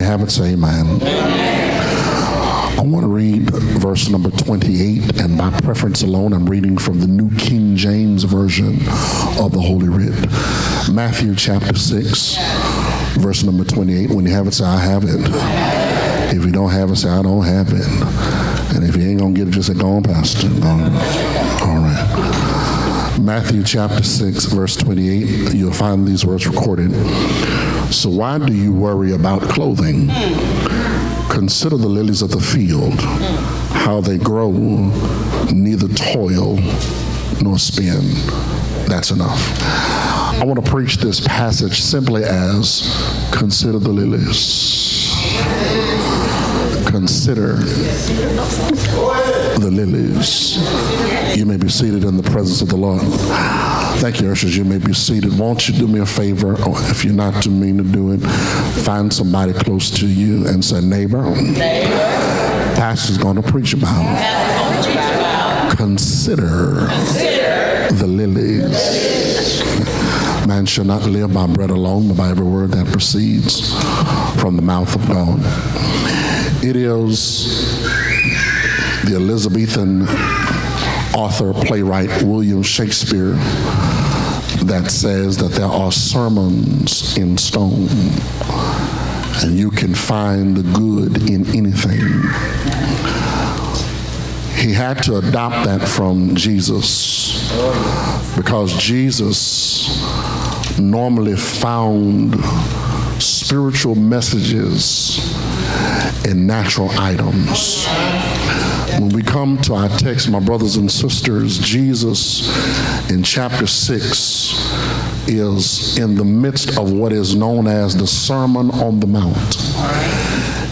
Have it, say amen. I want to read verse number 28, and by preference alone, I'm reading from the New King James Version of the Holy Writ. Matthew chapter 6, verse number 28. When you have it, say, I have it. If you don't have it, say, I don't have it. And if you ain't going to get it, just say, go on, Pastor. Go on. All right. Matthew chapter 6, verse 28, you'll find these words recorded. So why do you worry about clothing? Consider the lilies of the field, how they grow, neither toil nor spin. That's enough. I want to preach this passage simply as consider the lilies. Consider the lilies. You may be seated in the presence of the Lord. Thank you, ushers. You may be seated. Won't you do me a favor? Or if you're not too mean to do it, find somebody close to you and say, neighbor, pastor's going to preach about. Consider the lilies. Man shall not live by bread alone, but by every word that proceeds from the mouth of God. It is the Elizabethan author, playwright William Shakespeare that says that there are sermons in stone, and you can find the good in anything. He had to adopt that from Jesus because Jesus normally found spiritual messages in natural items. When we come to our text, my brothers and sisters, Jesus in chapter 6 is in the midst of what is known as the Sermon on the Mount.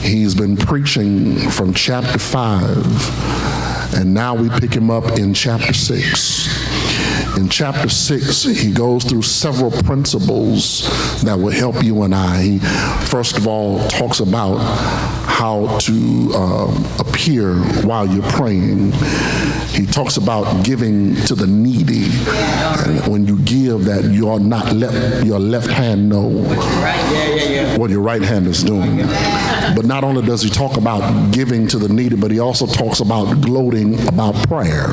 He's been preaching from chapter 5, and now we pick him up in chapter 6. In chapter 6, he goes through several principles that will help you and I. He, first of all, talks about how to appear while you're praying. He talks about giving to the needy. And when you give, that you are not let your left hand know what your right hand is doing. But not only does he talk about giving to the needy, but he also talks about gloating about prayer.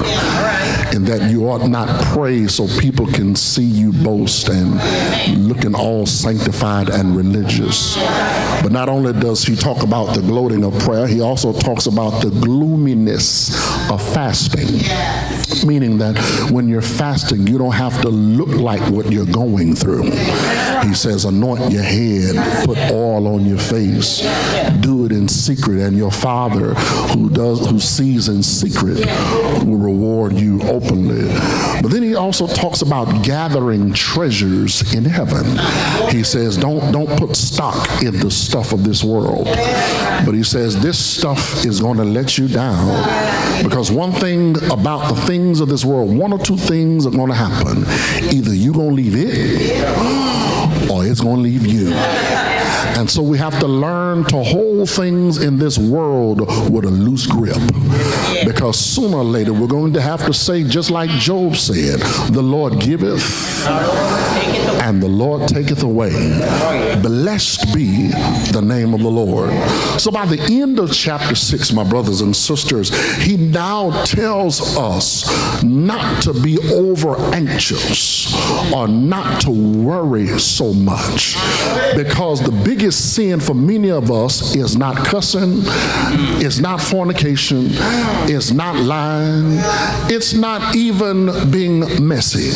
And that you ought not pray so people can see you boast and looking all sanctified and religious. But not only does he talk about the gloating of prayer, he also talks about the gloominess of fasting. Meaning that when you're fasting, you don't have to look like what you're going through. He says, anoint your head, put oil on your face, do it in secret, and your Father who sees in secret will reward you openly. But then he also talks about gathering treasures in heaven. He says, don't put stock in the stuff of this world. But he says, this stuff is going to let you down, because one thing about the things of this world, one or two things are going to happen. Either you're going to leave it, or it's going to leave you. And so we have to learn to hold things in this world with a loose grip. Because sooner or later we're going to have to say, just like Job said, the Lord giveth and the Lord taketh away. Blessed be the name of the Lord. So by the end of chapter 6, my brothers and sisters, he now tells us not to be over anxious or not to worry so much. Because the biggest sin for many of us is not cussing, it's not fornication, it's not lying, it's not even being messy.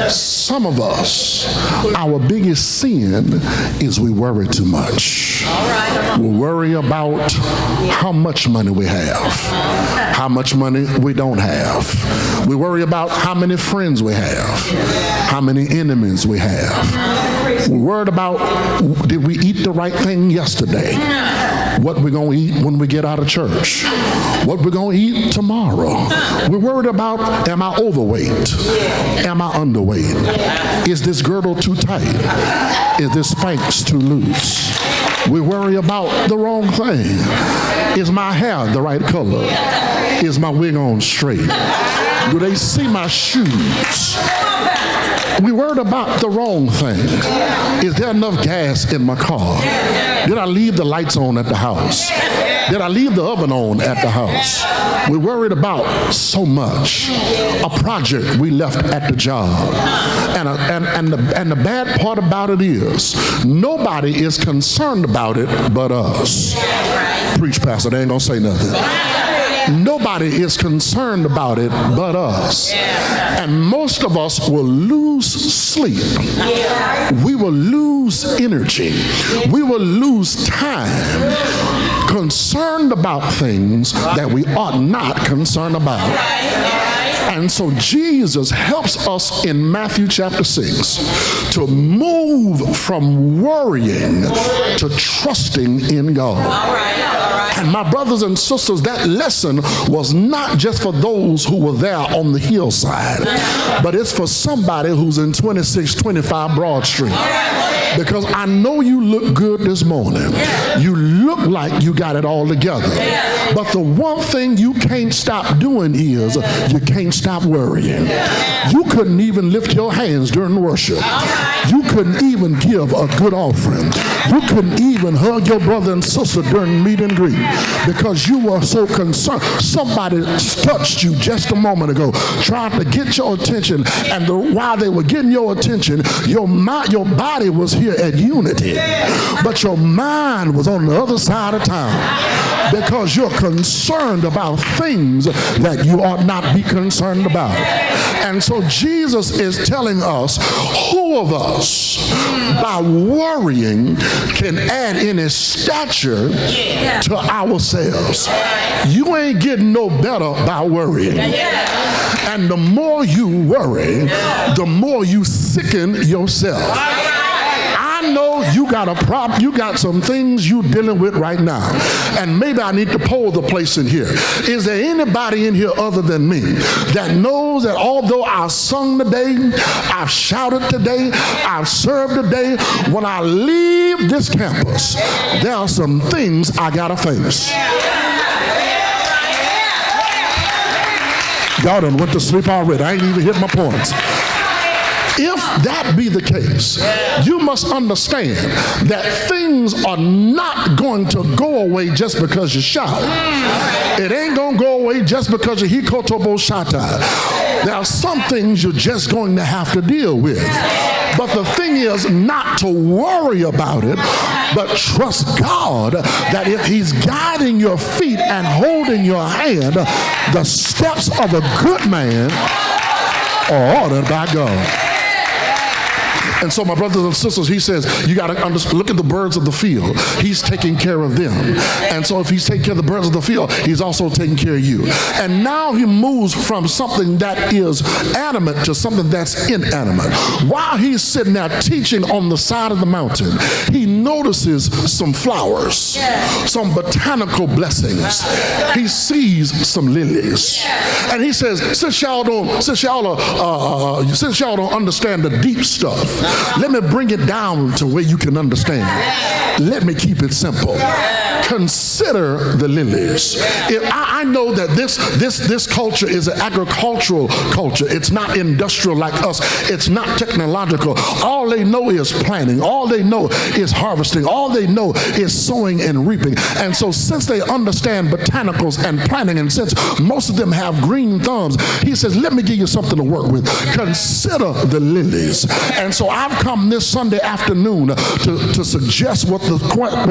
Some of us, our biggest sin is we worry too much. We worry about how much money we have, how much money we don't have. We worry about how many friends we have, how many enemies we have. We're worried about, did we eat the right thing yesterday? What we're going to eat when we get out of church? What we're going to eat tomorrow? We're worried about, am I overweight? Am I underweight? Is this girdle too tight? Is this spanks too loose? We worry about the wrong thing. Is my hair the right color? Is my wig on straight? Do they see my shoes? We worried about the wrong thing. Is there enough gas in my car? Did I leave the lights on at the house? Did I leave the oven on at the house? We worried about so much. A project we left at the job. And the bad part about it is nobody is concerned about it but us. Preach, Pastor, they ain't gonna say nothing. Nobody is concerned about it but us. And most of us will lose sleep. We will lose energy. We will lose time concerned about things that we ought not concerned about. And so Jesus helps us in Matthew chapter 6 to move from worrying to trusting in God. And my brothers and sisters, that lesson was not just for those who were there on the hillside, but it's for somebody who's in 2625 Broad Street. Because I know you look good this morning. You look like you got it all together. But the one thing you can't stop doing is you can't stop worrying. You couldn't even lift your hands during worship. You couldn't even give a good offering. You couldn't even hug your brother and sister during meet and greet because you were so concerned. Somebody touched you just a moment ago, trying to get your attention, and while they were getting your attention, your body was here at Unity, but your mind was on the other side of town because you're concerned about things that you ought not be concerned about. And so Jesus is telling us, who of us by worrying can add any stature to ourselves? You ain't getting no better by worrying. And the more you worry, the more you sicken yourself. I know you got a problem, you got some things you dealing with right now. And maybe I need to poll the place in here. Is there anybody in here other than me that knows that although I've sung today, I've shouted today, I've served today, when I leave this campus, there are some things I gotta face. Y'all done went to sleep already. I ain't even hit my points. If that be the case, you must understand that things are not going to go away just because you shout. It ain't going to go away just because you hikotobo shata. There are some things you're just going to have to deal with. But the thing is not to worry about it, but trust God that if He's guiding your feet and holding your hand, the steps of a good man are ordered by God. And so my brothers and sisters, he says, you got to look at the birds of the field. He's taking care of them. And so if he's taking care of the birds of the field, he's also taking care of you. And now he moves from something that is animate to something that's inanimate. While he's sitting there teaching on the side of the mountain, he notices some flowers, some botanical blessings. He sees some lilies. And he says, since y'all don't understand the deep stuff, let me bring it down to where you can understand. Let me keep it simple. Consider the lilies. I know that this culture is an agricultural culture. It's not industrial like us. It's not technological. All they know is planting. All they know is harvesting. All they know is sowing and reaping. And so since they understand botanicals and planting, and since most of them have green thumbs, he says, let me give you something to work with. Consider the lilies. And so I've come this Sunday afternoon to suggest what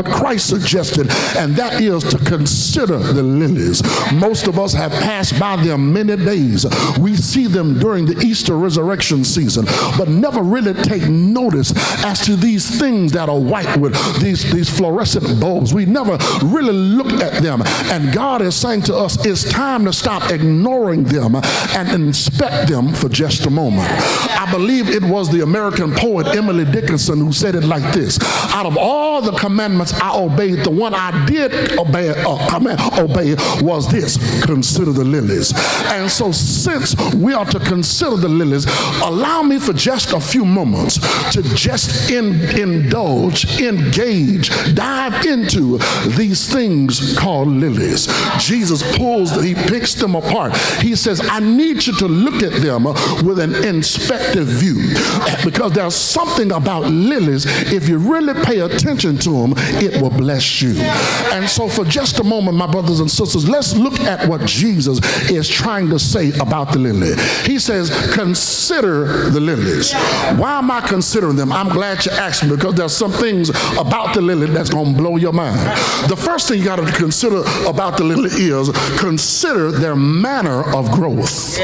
Christ suggested, and that is to consider the lilies. Most of us have passed by them many days. We see them during the Easter resurrection season, but never really take notice as to these things that are white with these fluorescent bulbs. We never really look at them. And God is saying to us, it's time to stop ignoring them and inspect them for just a moment. I believe it was the American poet Emily Dickinson who said it like this: out of all the commandments I obeyed, the one I I did obey was this: consider the lilies. And so since we are to consider the lilies, allow me for just a few moments to just indulge, engage, dive into these things called lilies. Jesus he picks them apart. He says, I need you to look at them with an inspective view, because there's something about lilies, if you really pay attention to them, it will bless you. And so for just a moment, my brothers and sisters, let's look at what Jesus is trying to say about the lily. He says, consider the lilies. Why am I considering them? I'm glad you asked me, because there's some things about the lily that's going to blow your mind. The first thing you got to consider about the lily is consider their manner of growth.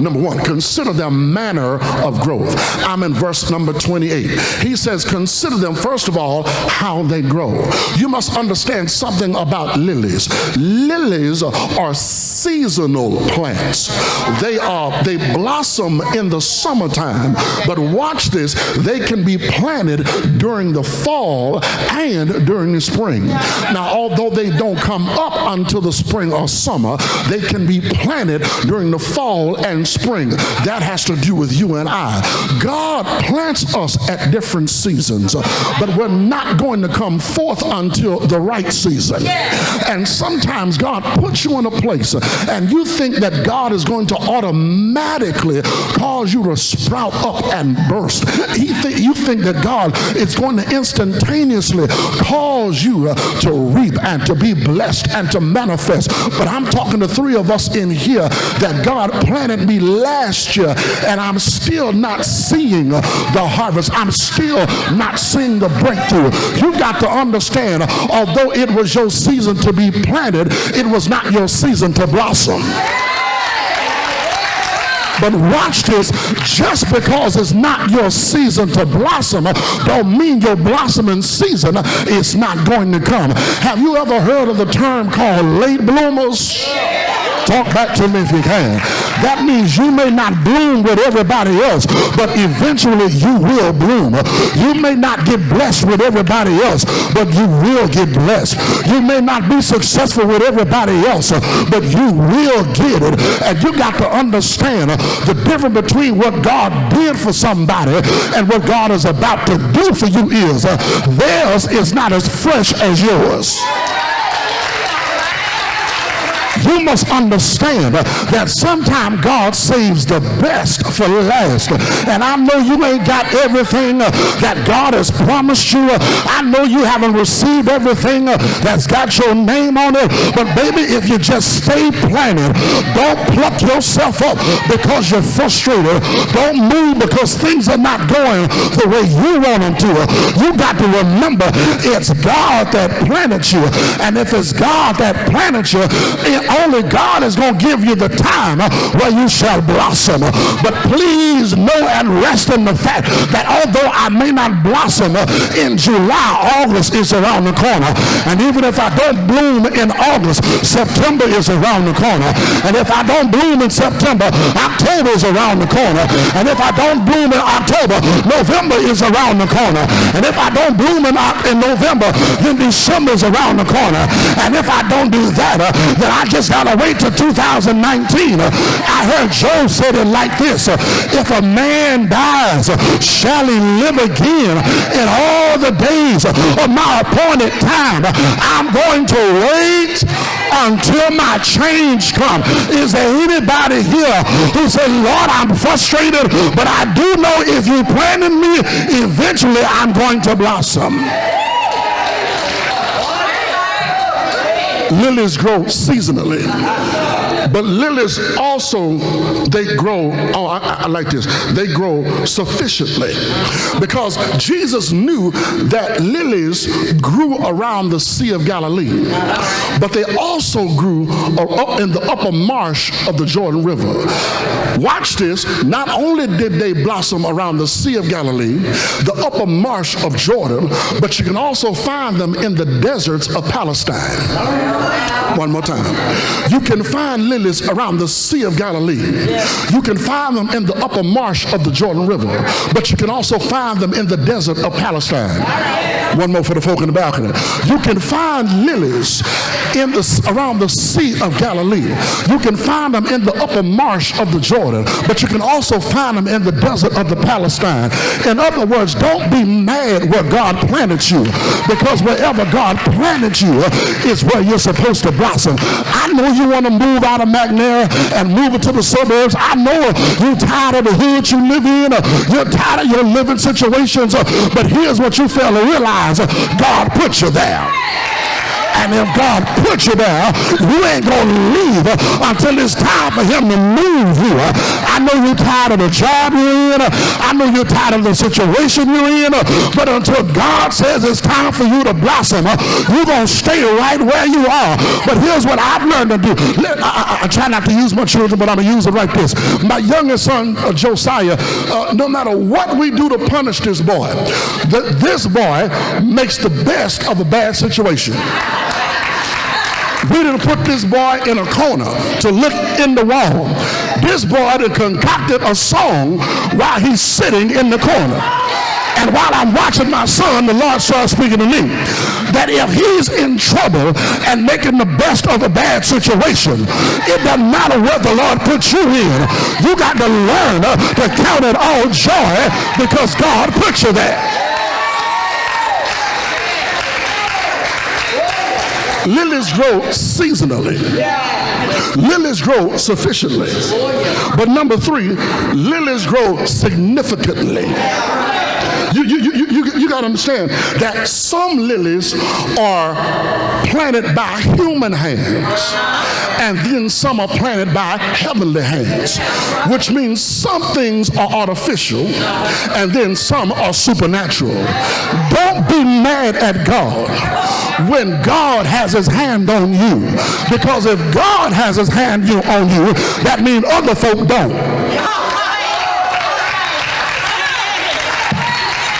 Number one, consider their manner of growth. I'm in verse number 28. He says, consider them, first of all, how they grow. You must understand something about lilies. Lilies are seasonal plants. They blossom in the summertime, but watch this, they can be planted during the fall and during the spring. Now, although they don't come up until the spring or summer, they can be planted during the fall and spring. That has to do with you and I. God plants us at different seasons, but we're not going to come forth until the right season. And sometimes God puts you in a place and you think that God is going to automatically cause you to sprout up and burst. You think that God is going to instantaneously cause you to reap and to be blessed and to manifest. But I'm talking to three of us in here that God planted me last year, and I'm still not seeing the harvest. I'm still not seeing the breakthrough. You got to understand, although it was your season to be planted, it was not your season to blossom. But watch this, just because it's not your season to blossom don't mean your blossoming season is not going to come. Have you ever heard of the term called late bloomers? Talk back to me if you can. That means you may not bloom with everybody else, but eventually you will bloom. You may not get blessed with everybody else, but you will get blessed. You may not be successful with everybody else, but you will get it. And you got to understand the difference between what God did for somebody and what God is about to do for you is theirs is not as fresh as yours. You must understand that sometimes God saves the best for last. And I know you ain't got everything that God has promised you. I know you haven't received everything that's got your name on it. But baby, if you just stay planted, don't pluck yourself up because you're frustrated. Don't move because things are not going the way you want them to. You got to remember, it's God that planted you. And if it's God that planted you, only God is going to give you the time where you shall blossom. But please know and rest in the fact that although I may not blossom in July, August is around the corner. And even if I don't bloom in August, September is around the corner. And if I don't bloom in September, October is around the corner. And if I don't bloom in October, November is around the corner. And if I don't bloom in November, then December is around the corner. And if I don't do that, then I just got to wait till 2019. I heard Job said it like this: if a man dies, shall he live again? In all the days of my appointed time, I'm going to wait until my change comes. Is there anybody here who said, Lord, I'm frustrated, but I do know if you planted me, eventually I'm going to blossom? Lilies grow seasonally, but lilies also, they grow, I like this, they grow sufficiently, because Jesus knew that lilies grew around the Sea of Galilee, but they also grew up in the upper marsh of the Jordan River. Watch this, not only did they blossom around the Sea of Galilee, the upper marsh of Jordan, but you can also find them in the deserts of Palestine. One more time. You can find lilies around the Sea of Galilee. You can find them in the upper marsh of the Jordan River, but you can also find them in the desert of Palestine. One more for the folk in the balcony. You can find lilies around the Sea of Galilee. You can find them in the upper marsh of the Jordan, but you can also find them in the desert of the Palestine. In other words, don't be mad where God planted you, because wherever God planted you is where you're supposed to blossom. I know you want to move out of McNair and move it to the suburbs. I know you're tired of the hood you live in. You're tired of your living situations, but here's what you fail to realize. God put you there. And if God put you there, you ain't going to leave until it's time for him to move you. I know you're tired of the job you're in. I know you're tired of the situation you're in. But until God says it's time for you to blossom, you're going to stay right where you are. But here's what I've learned to do. I try not to use my children, but I'm going to use it like this. My youngest son, Josiah, no matter what we do to punish this boy, this boy makes the best of a bad situation. We didn't put this boy in a corner to look in the wall. This boy had concocted a song while he's sitting in the corner. And while I'm watching my son, the Lord started speaking to me that if he's in trouble and making the best of a bad situation, it doesn't matter what the Lord puts you in. You got to learn to count it all joy because God put you there. Lilies grow seasonally. Lilies grow sufficiently. But number 3, lilies grow significantly. You got to understand that some lilies are planted by human hands, and then some are planted by heavenly hands, which means some things are artificial and then some are supernatural. Don't be mad at God when God has his hand on you, because if God has his hand on you, that means other folk don't.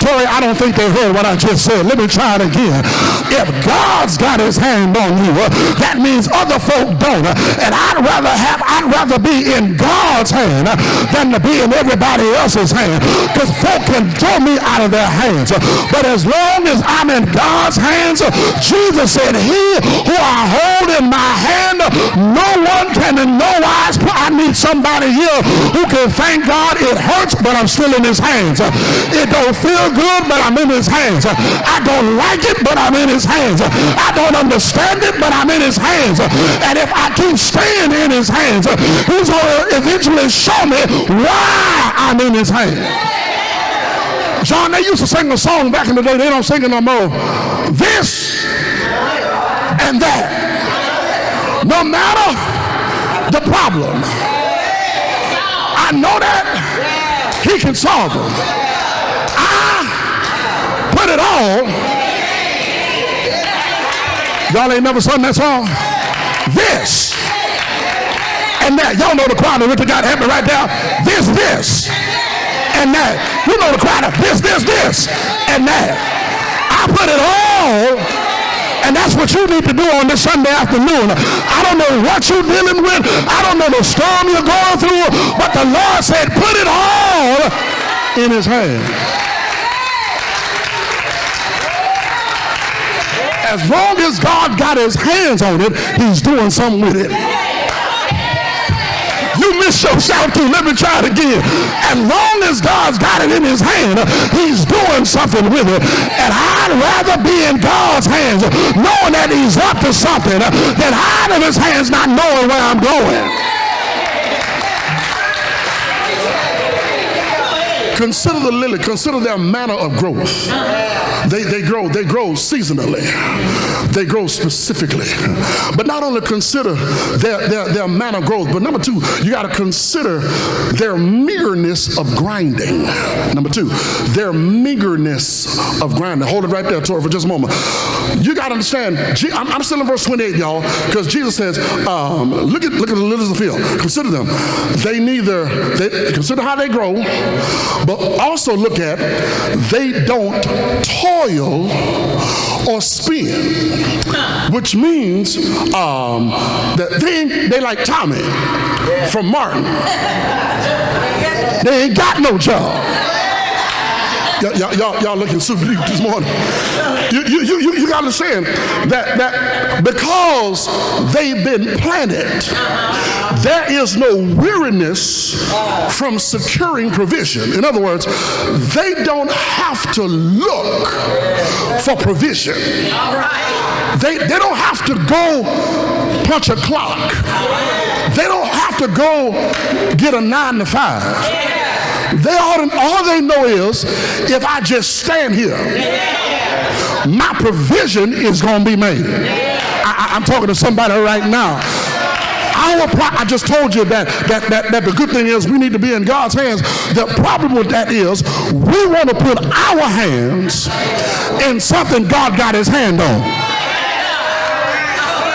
Tori, I don't think they heard what I just said. Let me try it again. If God's got his hand on you, that means other folk don't. And I'd rather be in God's hand than to be in everybody else's hand, because folk can throw me out of their hands. But as long as I'm in God's hands, Jesus said, he who I hold in my hand, no one can in no wise. I need somebody here who can thank God. It hurts, but I'm still in his hands. It don't feel good, but I'm in his hands. I don't like it, but I'm in his hands. I don't understand it, but I'm in his hands. And if I keep staying in his hands, he's going to eventually show me why I'm in his hands. John, they used to sing a song back in the day. They don't sing it no more. This and that. No matter the problem, I know that he can solve them. Put it all. Y'all ain't never sung that song? This and that. Y'all know the choir that Richard got happy right there. This and that. You know the choir. This and that. I put it all. And that's what you need to do on this Sunday afternoon. I don't know what you're dealing with. I don't know the storm you're going through. But the Lord said, put it all in his hand. As long as God got his hands on it, he's doing something with it. You missed your shout too. Let me try it again. As long as God's got it in his hand, he's doing something with it. And I'd rather be in God's hands knowing that he's up to something than hide in his hands not knowing where I'm going. Consider the lily. Consider their manner of growth. They grow seasonally. They grow specifically. But not only consider their manner of growth, but number 2, you got to consider their meagerness of grinding. Number 2, their meagerness of grinding. Hold it right there, Tori, for just a moment. You got to understand. I'm still in verse 28, y'all, because Jesus says, look at the lilies of the field. Consider them. They consider how they grow, but also look at they don't toil or spin, which means that they like Tommy from Martin. They ain't got no job. Y'all looking super deep this morning. You got to understand that because they've been planted, there is no weariness from securing provision. In other words, they don't have to look for provision. They don't have to go punch a clock. They don't have to go get a 9 to 5. All they know is, if I just stand here, my provision is going to be made. I'm talking to somebody right now. I just told you that the good thing is we need to be in God's hands. The problem with that is we want to put our hands in something God got his hand on.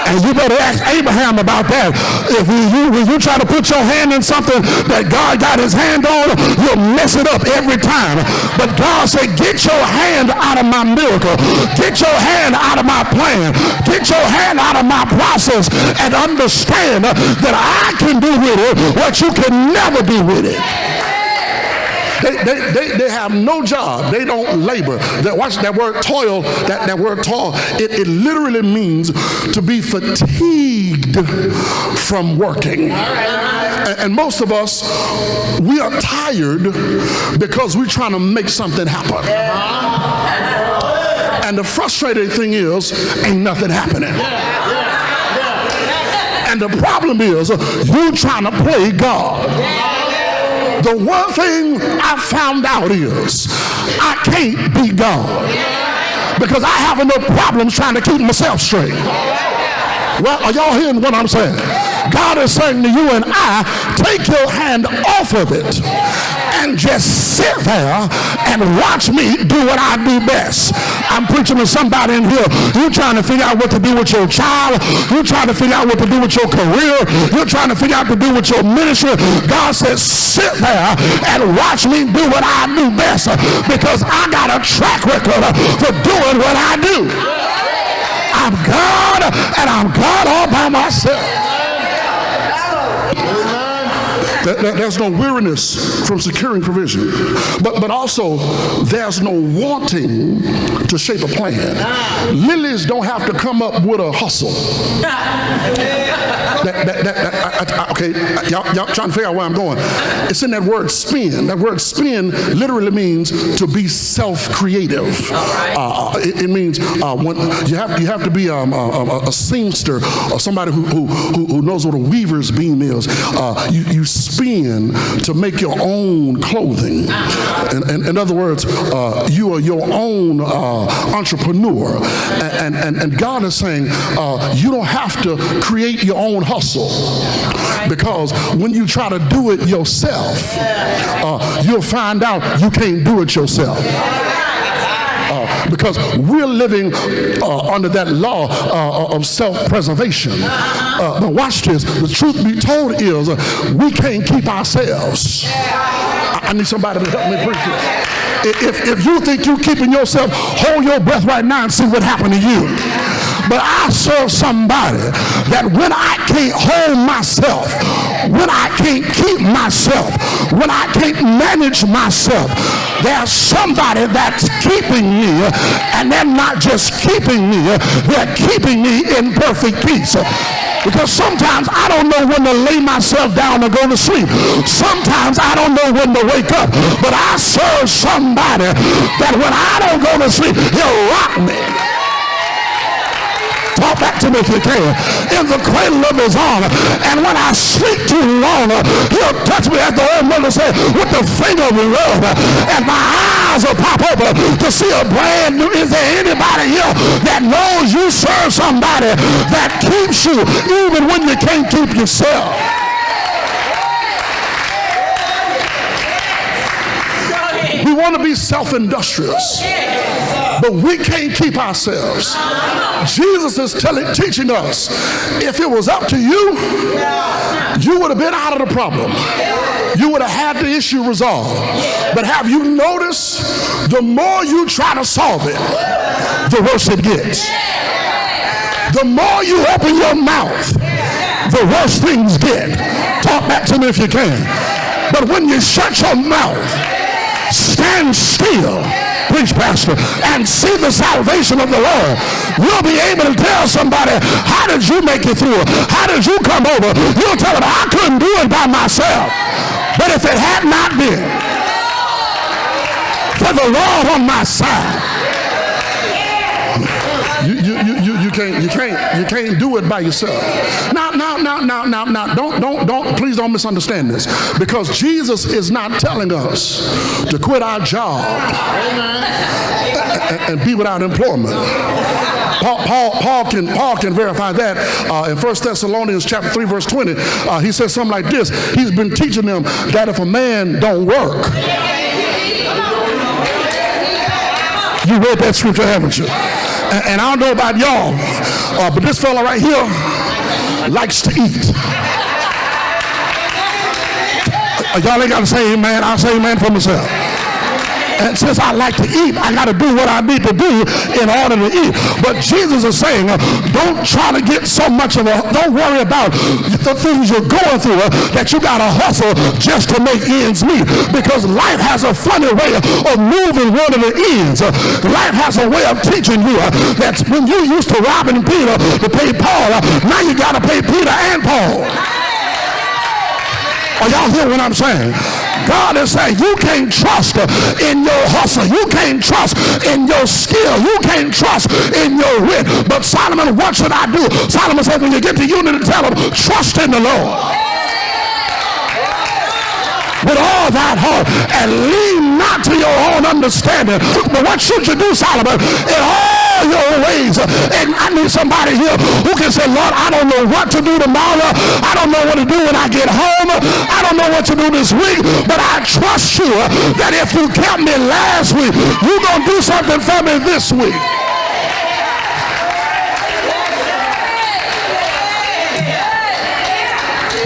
And you better ask Abraham about that. If when you try to put your hand in something that God got his hand on, you'll mess it up every time. But God said, get your hand out of my miracle. Get your hand out of my plan. Get your hand out of my process and understand that I can do with it what you can never do with it. They have no job. They don't labor. Watch that word toil. That word toil. It literally means to be fatigued from working. And most of us, we are tired because we're trying to make something happen. And the frustrating thing is, ain't nothing happening. And the problem is, you trying to play God. The one thing I found out is I can't be God because I have enough problems trying to keep myself straight. Well, are y'all hearing what I'm saying? God is saying to you and I, take your hand off of it and just sit there and watch me do what I do best. I'm preaching to somebody in here. You're trying to figure out what to do with your child. You're trying to figure out what to do with your career. You're trying to figure out what to do with your ministry. God says, sit there and watch me do what I do best because I got a track record for doing what I do. I'm God, and I'm God all by myself. There's no weariness from securing provision, but also there's no wanting to shape a plan. Lilies don't have to come up with a hustle. Okay, y'all trying to figure out where I'm going. It's in that word spin. That word spin literally means to be self-creative. It means when you have to be a seamster or somebody who knows what a weaver's beam is. You spin to make your own clothing. In other words, you are your own entrepreneur. And God is saying you don't have to create your own hustle. Because when you try to do it yourself, you'll find out you can't do it yourself. Because we're living under that law of self-preservation. But watch this. The truth be told is we can't keep ourselves. I need somebody to help me preach this. If you think you're keeping yourself, hold your breath right now and see what happened to you. But I serve somebody that when I can't hold myself, when I can't keep myself, when I can't manage myself, there's somebody that's keeping me, and they're not just keeping me, they're keeping me in perfect peace. Because sometimes I don't know when to lay myself down to go to sleep. Sometimes I don't know when to wake up. But I serve somebody that when I don't go to sleep, he'll rock me. Talk back to me if you can. In the cradle of his arm. And when I sleep too long, he'll touch me, as the old mother said, with the finger of love. And my eyes will pop open to see a brand new. Is there anybody here that knows you serve somebody that keeps you even when you can't keep yourself? We want to be self-industrious, but we can't keep ourselves. Jesus is teaching us, if it was up to you, you would have been out of the problem. You would have had the issue resolved. But have you noticed, the more you try to solve it, the worse it gets. The more you open your mouth, the worse things get. Talk back to me if you can. But when you shut your mouth, stay stand still, preach pastor, and see the salvation of the Lord. You'll be able to tell somebody, how did you make it through? How did you come over? You'll tell them, I couldn't do it by myself. But if it had not been for the Lord on my side, you can't do it by yourself. Now, please don't misunderstand this, because Jesus is not telling us to quit our job and be without employment. Paul can verify that in 1 Thessalonians chapter 3 verse 20. He says something like this. He's been teaching them that if a man don't work, you read that scripture, haven't you? And I don't know about y'all, but this fella right here likes to eat. Y'all ain't got to say amen. I'll say amen for myself. And since I like to eat, I got to do what I need to do in order to eat. But Jesus is saying, don't try to get so much of don't worry about the things you're going through that you got to hustle just to make ends meet. Because life has a funny way of moving one of the ends. Life has a way of teaching you that when you used to robbing Peter to pay Paul, now you got to pay Peter and Paul. Are y'all hear what I'm saying? God is saying you can't trust in your hustle. You can't trust in your skill. You can't trust in your wit. But Solomon, what should I do? Solomon said, when you get to unity, tell them, trust in the Lord with all that heart and lean not to your own understanding. But what should you do, Solomon? In all your ways. And I need somebody here who can say, Lord, I don't know what to do tomorrow. I don't know what to do when I get home. I don't know what to do this week. But I trust you that if you kept me last week, you're going to do something for me this week.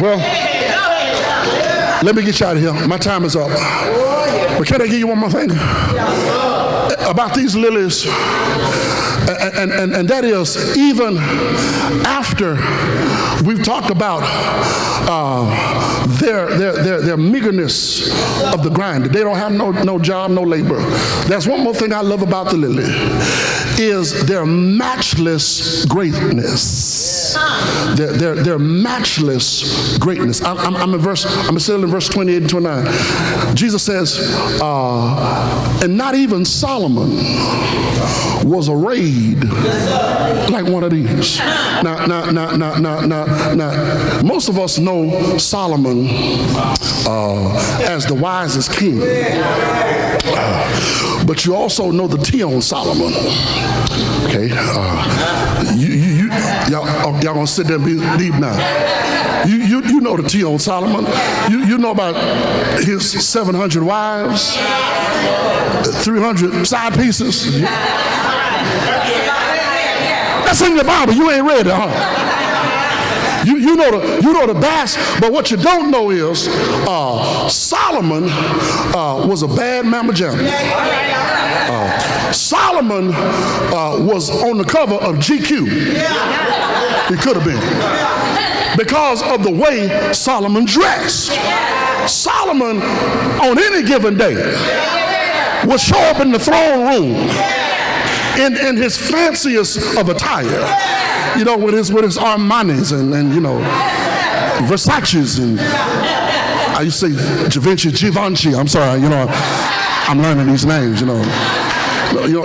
Well, let me get you out of here. My time is up. But can I give you one more thing? About these lilies, and that is, even after we've talked about their meagerness of the grind, they don't have no job, no labor. That's one more thing I love about the lily, is their matchless greatness. Their matchless greatness. I'm still in verse 28 and 29. Jesus says, and not even Solomon was arrayed like one of these. Now, most of us know Solomon as the wisest king. But you also know the T on Solomon. Okay? Y'all gonna sit there and be deep now. You know the T on Solomon. You know about his 700 wives, 300 side pieces. That's in the Bible. You ain't read it, huh? You know the bass, but what you don't know is Solomon was a bad mamma jamma. Solomon was on the cover of GQ. He could have been, because of the way Solomon dressed. Solomon, on any given day, would show up in the throne room in his fanciest of attire. You know, with his Armanis and you know, Versace's, and I used to say Givenchy. I'm sorry, you know, I'm learning these names. You know,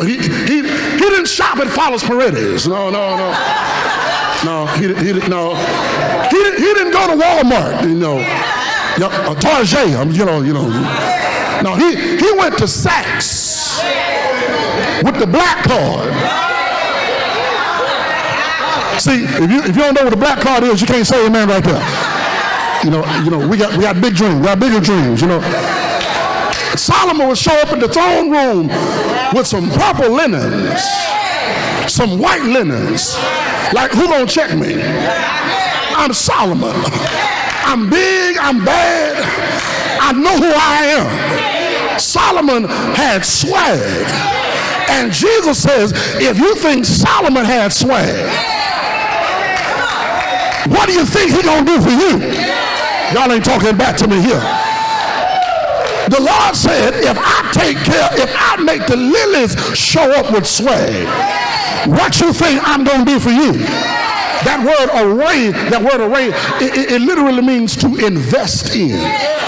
he didn't shop at Fowler's Paredes. No, he didn't go to Walmart. You know, Target. You know. No, he went to Saks with the black card. See, if you don't know what a black card is, you can't say amen right there. You know, we got big dreams. We got bigger dreams. You know, Solomon would show up in the throne room with some purple linens, some white linens. Like, who gonna check me? I'm Solomon. I'm big. I'm bad. I know who I am. Solomon had swag, and Jesus says, if you think Solomon had swag, what do you think he gonna do for you? Y'all ain't talking back to me here. The Lord said, if I make the lilies show up with swag, what you think I'm going to do for you? That word array, it literally means to invest in.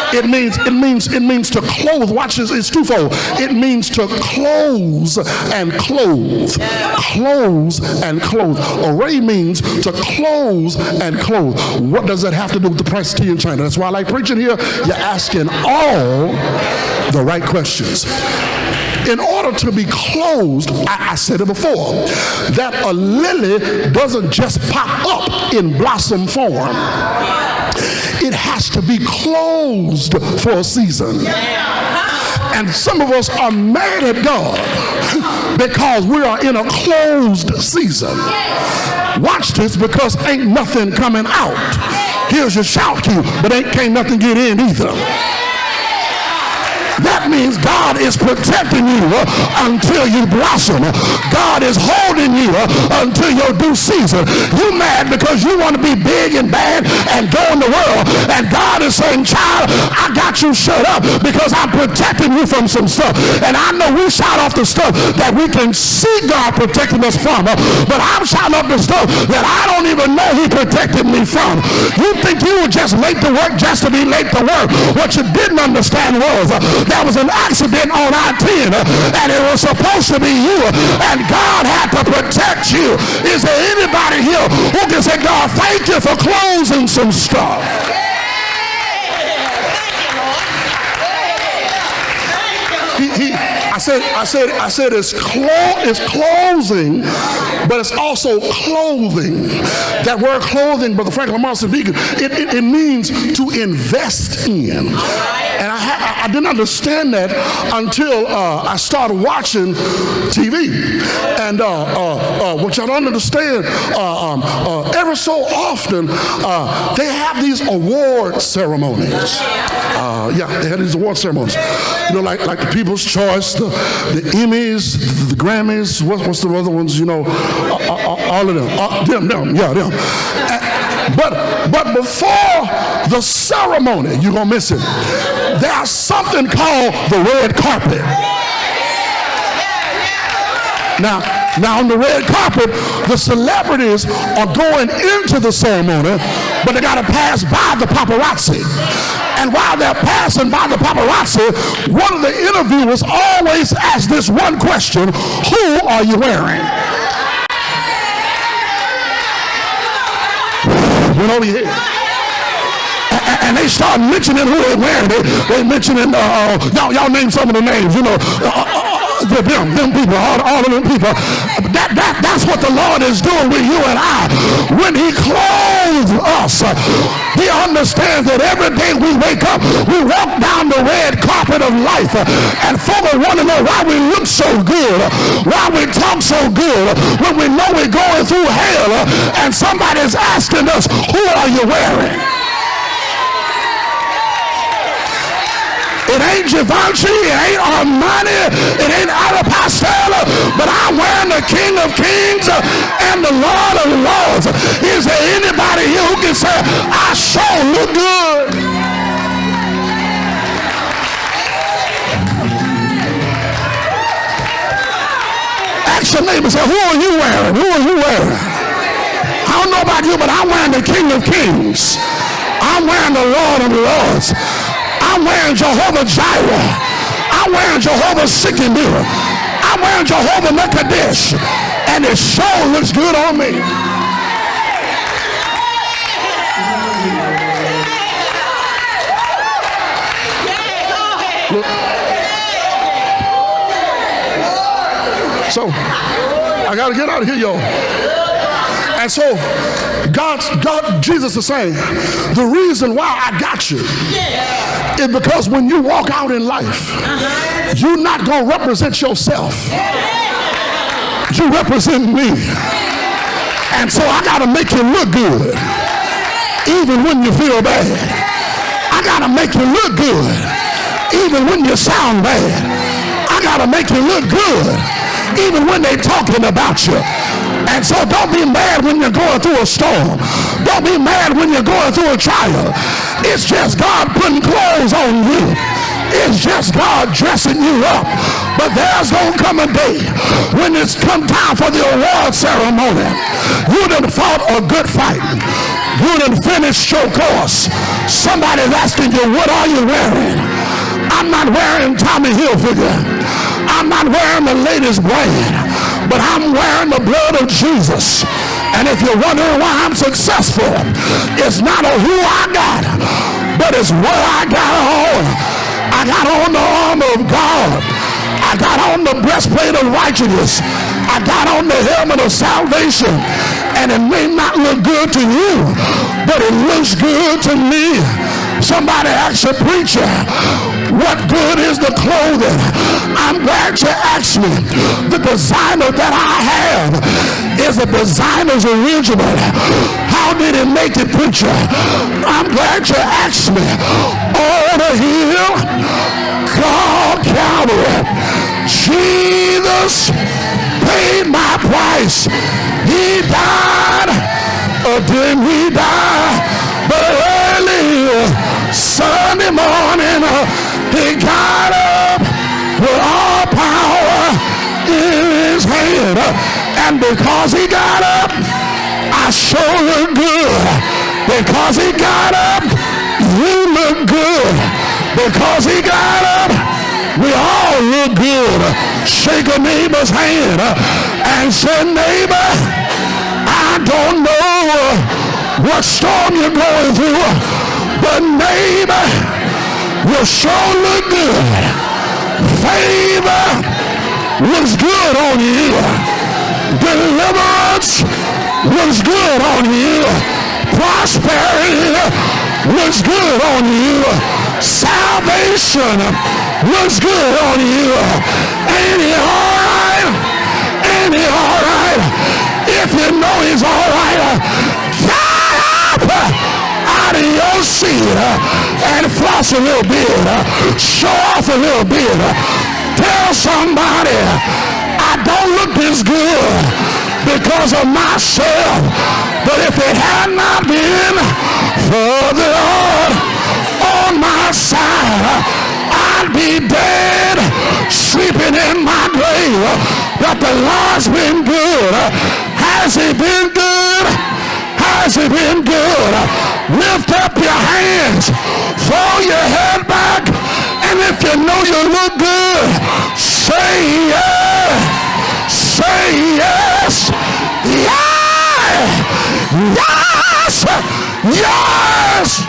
It means to clothe. Watch this, it's twofold. It means to close and clothe. Close and clothe. Array means to close and clothe. What does that have to do with the price of tea in China? That's why I like preaching here. You're asking all the right questions. In order to be closed, I said it before, that a lily doesn't just pop up in blossom form. It has to be closed for a season. And some of us are mad at God because we are in a closed season. Watch this, because ain't nothing coming out. Here's your shout cue, but can't nothing get in either. That means God is protecting you until you blossom. God is holding you until your due season. You mad because you want to be big and bad and go in the world. And God is saying, child, I got you shut up because I'm protecting you from some stuff. And I know we shout off the stuff that we can see God protecting us from. But I'm shouting off the stuff that I don't even know He protected me from. You think you were just late to work just to be late to work. What you didn't understand was there was an accident on I-10 and it was supposed to be you, and God had to protect you. Is there anybody here who can say, God, thank you for closing some stuff? I said it's closing, but it's also clothing. That word clothing, Brother Franklin Martin Deacon, it means to invest in. And I didn't understand that until I started watching TV. And what y'all don't understand, ever so often, they have these award ceremonies. They have these award ceremonies. You know, like the People's Choice, the Emmys, the Grammys, what's the other ones, you know, all of them. Them. But before the ceremony, you're going to miss it, there's something called the red carpet. Now on the red carpet, the celebrities are going into the ceremony, but they got to pass by the paparazzi. And while they're passing by the paparazzi, one of the interviewers always asks this one question: who are you wearing? Went over your head. And they start mentioning who they're wearing. They mentioning, y'all name some of the names, you know, them people, all of them people. That's what the Lord is doing with you and I. When He clothes us, He understands that every day we wake up, we walk down the red carpet of life, and folks want to know why we look so good, why we talk so good, when we know we're going through hell, and somebody's asking us, who are you wearing? It ain't Givenchy, it ain't Armani, it ain't Alapastella, but I'm wearing the King of Kings and the Lord of Lords. Is there anybody here who can say, I sure look good? Ask your neighbor, say, who are you wearing? Who are you wearing? I don't know about you, but I'm wearing the King of Kings. I'm wearing the Lord of Lords. I'm wearing Jehovah Jireh. I'm wearing Jehovah Sikkenu. I'm wearing Jehovah Mekadesh. And it sure looks good on me. Look. So, I got to get out of here, y'all. And so, Jesus is saying, the reason why I got you is because when you walk out in life, you're not going to represent yourself. You represent me. And so I got to make you look good, even when you feel bad. I got to make you look good, even when you sound bad. I got to make you look good, even when they're talking about you. And so don't be mad when you're going through a storm. Don't be mad when you're going through a trial. It's just God putting clothes on you. It's just God dressing you up. But there's going to come a day when it's come time for the award ceremony. You done fought a good fight. You done finished your course. Somebody's asking you, what are you wearing? I'm not wearing Tommy Hilfiger. I'm not wearing the latest brand, but I'm wearing the blood of Jesus. And if you're wondering why I'm successful, it's not on who I got, but it's what I got on. I got on the armor of God. I got on the breastplate of righteousness. I got on the helmet of salvation. And it may not look good to you, but it looks good to me. Somebody asked the preacher, what good is the clothing? I'm glad you asked me. The designer that I have is a designer's original. How did it make it, preacher? I'm glad you asked me. On a hill called Calvary, Jesus paid my price. He died, or didn't he die? But early Sunday morning, he got up with all power in his hand. And because he got up, I sure look good. Because he got up, you look good. Because he got up, we all look good. Shake a neighbor's hand and say, neighbor, I don't know what storm you're going through, but neighbor, you sure look good. Favor looks good on you. Deliverance looks good on you. Prosperity looks good on you. Salvation looks good on you. Ain't he all right? Ain't he all right? If you know he's all right, get up out of your seat and floss a little bit. Show off a little bit. Tell somebody, I don't look this good because of myself, but if it had not been for the Lord on my side, I'd be dead, sleeping in my grave. But the Lord's been good. Has he been good? Has he been good? Lift up your hands, throw your head back, and if you know you look good, say yes. Say yes. Yeah. Yes. Yes.